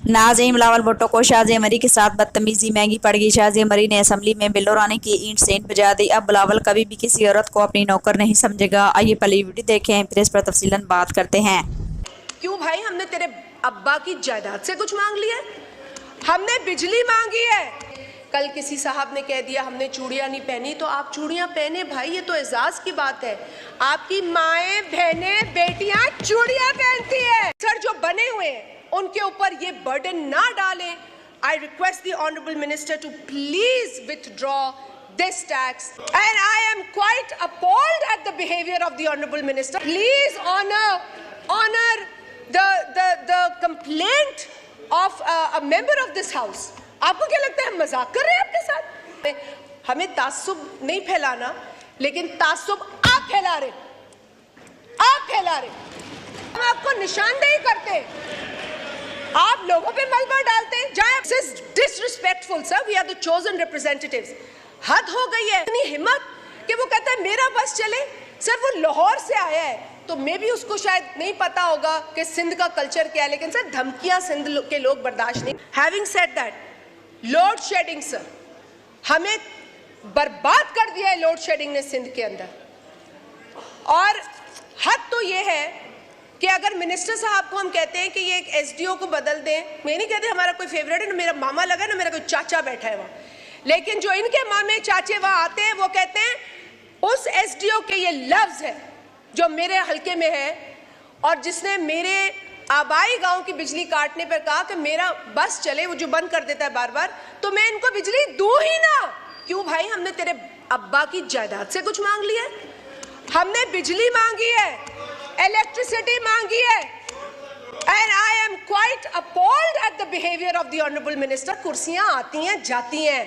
नाज़ीम बिलावल भुट्टो को शाहजेब मरी के साथ बदतमीजी महंगी पड़ गई। शाहजेब मरी ने असेंबली में बिल्लो रानी की ईंट से ईंट बजा दी। अब बिलावल कभी भी किसी औरत को अपनी नौकर नहीं समझेगा। आइए पहले वीडियो देखें, फिर इस पर तफसीलन बात करते हैं। क्यों भाई, हमने तेरे अब्बा की जायदाद से कुछ मांग लिया? हमने बिजली मांगी है। कल किसी साहब ने कह दिया हमने चूड़ियां नहीं पहनी, तो आप चूड़ियां पहने भाई, ये तो एजाज की बात है। आपकी माएं, बहनें, बेटियां चूड़ियां पहनती है। सर जो बने हुए हैं उनके ऊपर ये बर्डन ना डालें। I request the honourable minister to please withdraw this tax, and I am quite appalled at the behavior of the honorable minister. Please honor the complaint of a member of this house. आपको क्या लगता है हम मजाक कर रहे हैं आपके साथ? हमें तासुब नहीं फैलाना, लेकिन तासुब आप फैला रहे, आप फैला रहे। हम आपको निशानदेही करते, आप लोगों पे मलबा डालते हैं। This is disrespectful, sir. We are the chosen representatives. हद हो गई है। इतनी हिम्मत कि वो कहता है मेरा बस चले। सर वो लाहौर से आया है, तो मे भी उसको शायद नहीं पता होगा कि सिंध का कल्चर क्या है, लेकिन सर धमकियां सिंध के लोग बर्दाश्त नहीं। Having said that, load shedding sir, हमें बर्बाद कर दिया है लोड शेडिंग ने सिंध के अंदर। और हद तो ये है कि अगर मिनिस्टर साहब को हम कहते हैं कि ये एक एसडीओ को बदल दें, मैं नहीं कहते हमारा कोई फेवरेट है, ना मेरा मामा लगा, ना मेरा कोई चाचा बैठा है वहाँ, लेकिन जो इनके मामे चाचे वहाँ आते हैं वो कहते हैं उस एसडीओ के ये लफ्ज है जो मेरे हल्के में है और जिसने मेरे आबाई गांव की बिजली काटने पर कहा कि मेरा बस चले, वो जो बंद कर देता है बार बार, तो मैं इनको बिजली दूं ही ना। क्यों भाई, हमने तेरे अब्बा की जायदाद से कुछ मांग लिया? हमने बिजली मांगी है, इलेक्ट्रिसिटी मांगी है, and I am quite appalled at the behavior of the honorable minister. कुर्सियां आती हैं जाती हैं,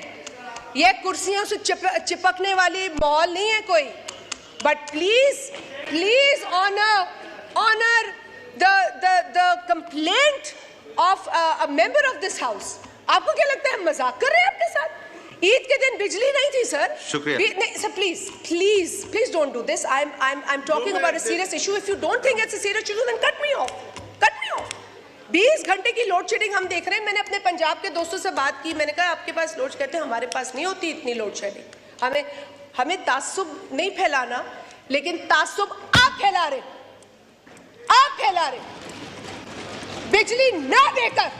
ये कुर्सियों से चिपकने वाली माहौल नहीं है कोई। But please honor the complaint of a member of this house. आपको क्या लगता है हम मजाक कर रहे हैं आपके साथ? ईद के दिन बिजली नहीं थी सर। शुक्रिया। नहीं sir, please don't do this. I'm talking about a serious issue. If you don't think it's a serious issue, then cut me off. 20 घंटे की लोड शेडिंग हम देख रहे हैं। मैंने अपने पंजाब के दोस्तों से बात की, मैंने कहा आपके पास लोड, कहते हैं हमारे पास नहीं होती इतनी लोड शेडिंग। हमें तासुब नहीं फैलाना, लेकिन तासुब आप फैला रहे, आप फैला रहे। बिजली ना देकर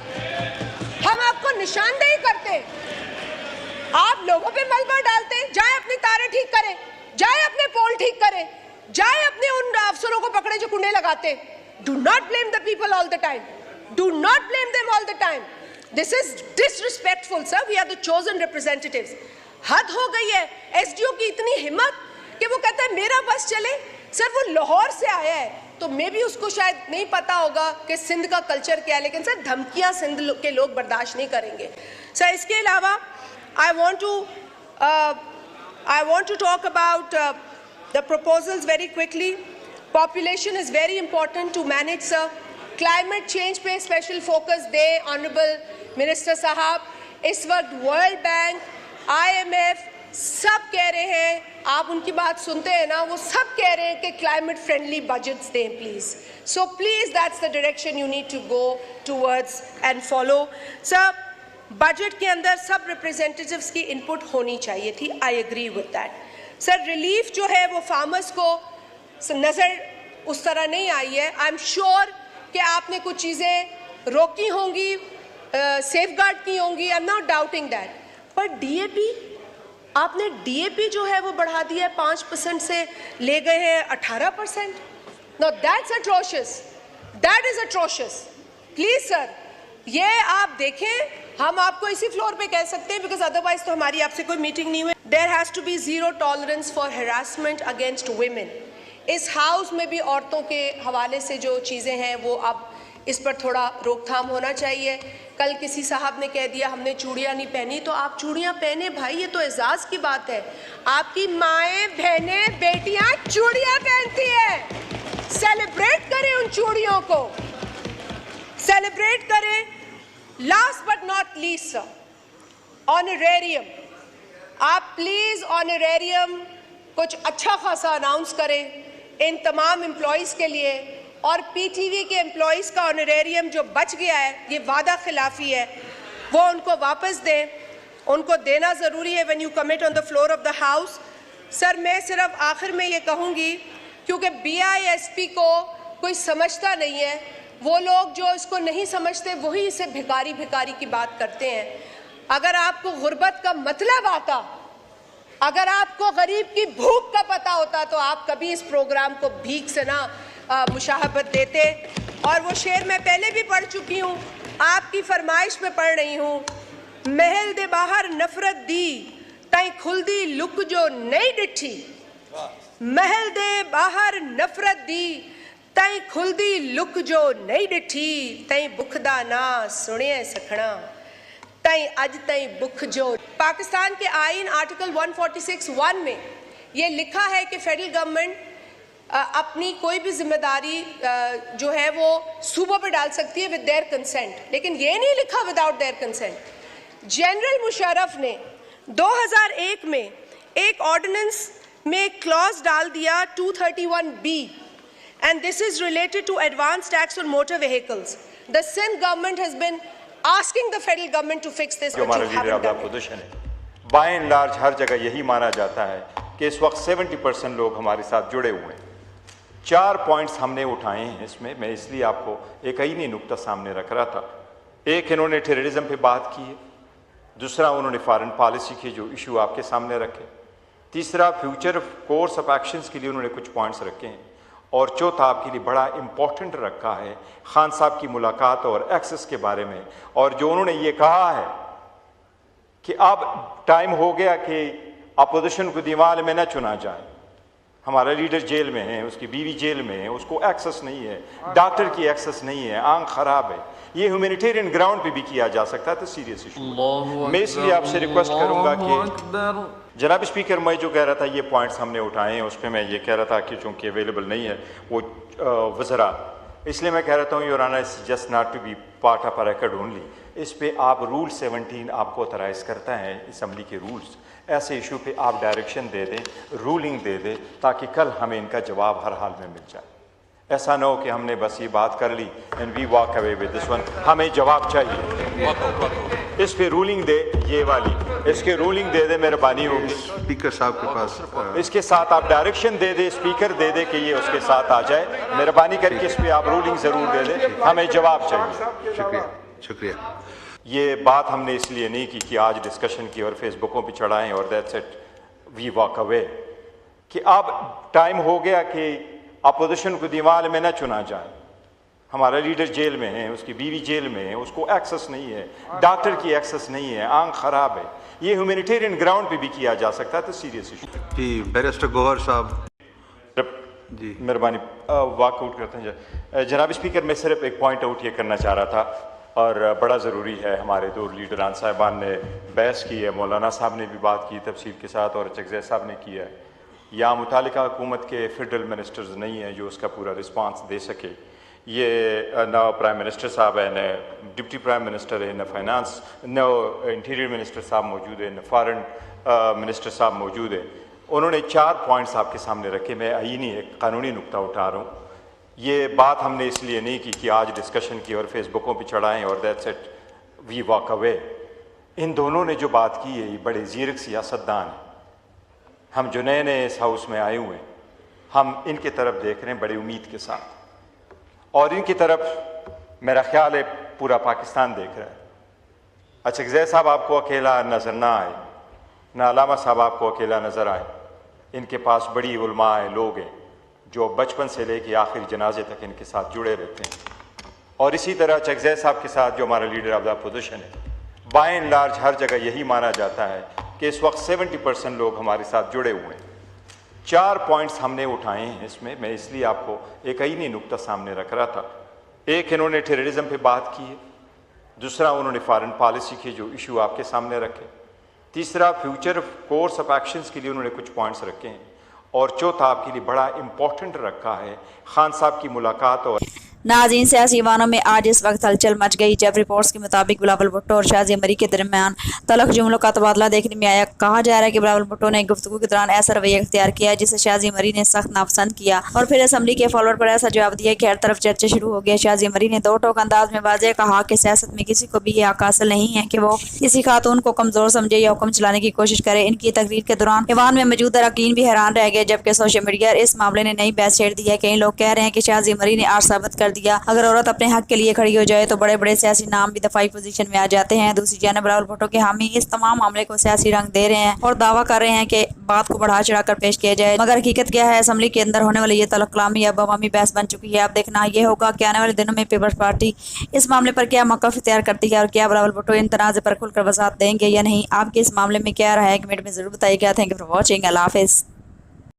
हम आपको निशानदेही करते, आप लोगों पे मलबा डालते। जाए अपनी तारें ठीक करें, जाए अपने पोल ठीक करें, जाए अपने उन अफसरों को पकड़े जो कुंडे लगाते। Do not blame the people all the time. Do not blame them all the time. This is disrespectful, sir. We are the chosen representatives. हद हो गई है। एसडीओ की इतनी हिम्मत कि वो कहता है मेरा बस चले। सर वो लाहौर से आया है, तो मे भी उसको शायद नहीं पता होगा कि सिंध का कल्चर क्या है, लेकिन सर धमकियां सिंध के लोग बर्दाश्त नहीं करेंगे। सर इसके अलावा I want to talk about the proposals very quickly. Population is very important to manage, sir. Climate change पे special focus दे ऑनरेबल मिनिस्टर साहब। इस वक्त वर्ल्ड बैंक, IMF सब कह रहे हैं, आप उनकी बात सुनते हैं ना, वो सब कह रहे हैं कि क्लाइमेट फ्रेंडली बजट्स दें please. So please that's the direction you need to go towards and follow. Sir budget के अंदर सब रिप्रेजेंटेटिव्स की इनपुट होनी चाहिए थी, I agree with that. Sir relief जो है वो फार्मर्स को नज़र उस तरह नहीं आई है। आई एम श्योर कि आपने कुछ चीज़ें रोकी होंगी, सेफगार्ड की होंगी, I am not doubting that. पर डीएपी, आपने डीएपी जो है वो बढ़ा दिया है, 5% से ले गए हैं 18%। No that's atrocious, that is atrocious. Please sir ये आप देखें, हम आपको इसी फ्लोर पे कह सकते हैं, बिकॉज अदरवाइज तो हमारी आपसे कोई मीटिंग नहीं हुई। There has to be zero tolerance for harassment against women. इस हाउस में भी औरतों के हवाले से जो चीज़ें हैं वो अब इस पर थोड़ा रोकथाम होना चाहिए। कल किसी साहब ने कह दिया हमने चूड़ियां नहीं पहनी, तो आप चूड़ियां पहने भाई, ये तो एजाज की बात है। आपकी माएं, बहनें, बेटियां चूड़ियां पहनती है। सेलिब्रेट करें उन चूड़ियों को, सेलिब्रेट करें। Last but not least sir, honorarium, आप प्लीज ऑनरेरियम कुछ अच्छा खासा अनाउंस करें इन तमाम एम्प्लॉइज़ के लिए और पीटीवी के एम्प्लॉइज़ का ऑनरेरियम जो बच गया है, ये वादा खिलाफी है, वो उनको वापस दें। उनको देना ज़रूरी है when you commit on the floor of the house. Sir, मैं सिर्फ आखिर में ये कहूँगी, क्योंकि BISP को कोई समझता नहीं है, वो लोग जो इसको नहीं समझते वही इसे भिखारी भिखारी की बात करते हैं। अगर आपको गुर्बत का मतलब आता, अगर आपको गरीब की भूख का पता होता, तो आप कभी इस प्रोग्राम को भीख से ना मुशाहबत देते। और वो शेर मैं पहले भी पढ़ चुकी हूँ, आपकी फरमाइश पे पढ़ रही हूँ। महल दे बाहर नफरत दी, तई खुलदी लुक जो नहीं डिठी। महल दे बाहर नफरत दी, तई खुलदी लुक जो नहीं डिठी। तई बुखदा ना सुने सखना, तई अज तई बुख जो। पाकिस्तान के आईन आर्टिकल 146(1) में ये लिखा है कि फेडरल गवर्नमेंट अपनी कोई भी जिम्मेदारी जो है वो सूबों पे डाल सकती है विद देयर कंसेंट, लेकिन ये नहीं लिखा without their consent. General Musharraf ने 2001 में एक ऑर्डिनेंस में एक क्लॉज डाल दिया 231B, and this is related to advance tax on motor vehicles. The Sindh government has been asking the federal government to fix this, but you haven't done it. By and large हर जगह यही माना जाता है कि इस वक्त 70% लोग हमारे साथ जुड़े हुए हैं। 4 पॉइंट्स हमने उठाए हैं इसमें, मैं इसलिए आपको एक ही नहीं नुक्ता सामने रख रहा था। एक, इन्होंने टेररिज्म पे बात की है। दूसरा, उन्होंने फॉरेन पॉलिसी के जो इशू आपके सामने रखे। तीसरा, फ्यूचर कोर्स ऑफ एक्शंस के लिए उन्होंने कुछ पॉइंट्स रखे हैं। और चौथा, आपके लिए बड़ा इंपॉर्टेंट रखा है खान साहब की मुलाकात और एक्सेस के बारे में, और जो उन्होंने ये कहा है कि अब टाइम हो गया कि अपोजिशन को दीवार में न चुना जाए। हमारा लीडर जेल में है, उसकी बीवी जेल में है, उसको एक्सेस नहीं है, डॉक्टर की एक्सेस नहीं है, आंख खराब है। ये ह्यूमैनिटेरियन ग्राउंड पे भी किया जा सकता है, तो सीरियस इशू। मैं इसलिए आपसे रिक्वेस्ट करूंगा कि जनाब स्पीकर, मैं जो कह रहा था ये पॉइंट्स हमने उठाए हैं, उस पर मैं ये कह रहा था कि चूँकि अवेलेबल नहीं है वो वज़रा, इसलिए मैं कह रहा हूँ your honour, it's just not to be part of a record only. इस पे आप रूल 17 आपको ऑथराइज करता है, असम्बली के रूल्स, ऐसे इशू पे आप डायरेक्शन दे दें, रूलिंग दे दें, ताकि कल हमें इनका जवाब हर हाल में मिल जाए। ऐसा ना हो कि हमने बस ये बात कर ली and we walk away with this one. हमें जवाब चाहिए। इस पे रूलिंग दे, ये वाली, इसके रूलिंग दे दे, मेहरबानी होगी स्पीकर साहब के पास। इसके साथ आप डायरेक्शन दे दे, स्पीकर दे दे कि ये उसके साथ आ जाए, मेहरबानी करके इस पे आप रूलिंग ज़रूर दे दे, हमें जवाब चाहिए। शुक्रिया, शुक्रिया। ये बात हमने इसलिए नहीं की कि आज डिस्कशन की और फेसबुकों पे चढ़ाएं और that's it, we walk away, कि अब टाइम हो गया कि अपोजिशन को दीवार में न चुना जाए। हमारा लीडर जेल में है, उसकी बीवी जेल में है, उसको एक्सेस नहीं है, डॉक्टर की एक्सेस नहीं है, आंख खराब है। ये ह्यूमैनिटेरियन ग्राउंड पे भी किया जा सकता है, तो सीरियस इशू। जी, बैरिस्टर गौहर साहब जी, मेहरबानी, वॉकआउट करते हैं। जनाब स्पीकर, मैं सिर्फ एक पॉइंट आउट ये करना चाह रहा था, और बड़ा ज़रूरी है। हमारे दो लीडरान साहिबान ने बहस की है, मौलाना साहब ने भी बात की तफसील के साथ, और चकज़ई साहब ने किया है। या मुतालिका हुकूमत के फेडरल मिनिस्टर्स नहीं हैं जो उसका पूरा रिस्पांस दे सके। ये न प्राइम मिनिस्टर साहब है, न डिप्टी प्राइम मिनिस्टर है, न फाइनेंस, न इंटीरियर मिनिस्टर साहब मौजूद है, न फॉरेन मिनिस्टर साहब मौजूद है। उन्होंने 4 पॉइंट्स आपके सामने रखे। मैं आईनी एक कानूनी नुक्ता उठा रहा हूँ। ये बात हमने इसलिए नहीं की कि आज डिस्कशन की और फेसबुकों पे चढ़ाएं और that's it, we walk away. इन दोनों ने जो बात की है, ये बड़े ज़ीरक सियासतदान हैं। हम जो नए नए इस हाउस में आए हुए हैं, हम इनकी तरफ देख रहे हैं बड़ी उम्मीद के साथ, और इनकी तरफ मेरा ख्याल है पूरा पाकिस्तान देख रहा है। अच्छा, चकज़ई साहब आपको अकेला नज़र ना आए, ना अलामा साहब आपको अकेला नज़र आए। इनके पास बड़ी उलमा है, लोग हैं जो बचपन से लेके आखिरी जनाजे तक इनके साथ जुड़े रहते हैं। और इसी तरह चकज़ई साहब के साथ जो हमारा लीडर ऑफ द अपोजिशन है, बाय एंड लार्ज हर जगह यही माना जाता है कि इस वक्त 70% लोग हमारे साथ जुड़े हुए हैं। 4 पॉइंट्स हमने उठाए हैं इसमें, मैं इसलिए आपको एक ही नहीं नुक्ता सामने रख रहा था। एक, इन्होंने टेररिज्म पे बात की है। दूसरा, उन्होंने फॉरेन पॉलिसी के जो इशू आपके सामने रखे। तीसरा, फ्यूचर कोर्स ऑफ एक्शंस के लिए उन्होंने कुछ पॉइंट्स रखे हैं। और चौथा, आपके लिए बड़ा इंपॉर्टेंट रखा है खान साहब की मुलाकात और नाज़रीन, सियासी ईवानों में आज इस वक्त हलचल मच गई जब रिपोर्ट्स के मुताबिक बिलावल भुट्टो और शाज़िया मरी के दरमियान तल्ख जुमलों का तबादला देखने में आया। कहा जा रहा है कि बिलावल भुट्टो ने गुफ्तगू के दौरान ऐसा रवैया इख्तियार किया जिसे शाज़िया मरी ने सख्त नापसंद किया और फिर असम्बली के फॉलोअर पर ऐसा जवाब दिया कि हर तरफ चर्चा शुरू हो गया। शाज़िया मरी ने दो टोक अंदाज में वाज़ेह कहा कि सियासत में किसी को भी ये हक हासिल नहीं है कि वो किसी खातून को कमजोर समझे या हुक्म चलाने की कोशिश करे। इनकी तकरीर के दौरान ईवान में मौजूद अरकान भी हैरान रह गए, जबकि सोशल मीडिया इस मामले ने नई बहस छेड़ दी है। कई लोग कह रहे हैं कि शाज़िया मरी ने आज साबित कर दिया अगर औरत अपने हक के लिए खड़ी हो जाए तो बड़े बड़े सियासी नाम भी दफाई पोजीशन में आ जाते हैं। दूसरी जानब बिलावल भुट्टो के हामी इस तमाम मामले को सियासी रंग दे रहे हैं और दावा कर रहे हैं कि बात को बढ़ा चढ़ाकर पेश किया जाए, मगर हकीकत क्या है? असम्बली के अंदर होने वाली ये तल्ख कलामी अब अवामी बहस बन चुकी है। अब देखना ये होगा कि आने वाले दिनों में पीपल्स पार्टी इस मामले पर क्या मौक़िफ़ इख्तियार करती है और क्या बिलावल भुट्टो इन तनाज़े पर खुलकर वज़ाहत देंगे या नहीं। आपके इस मामले में क्या राय है? कमेंट में जरूर बताइएगा। Thank you for watching. अल्लाह हाफ़िज़।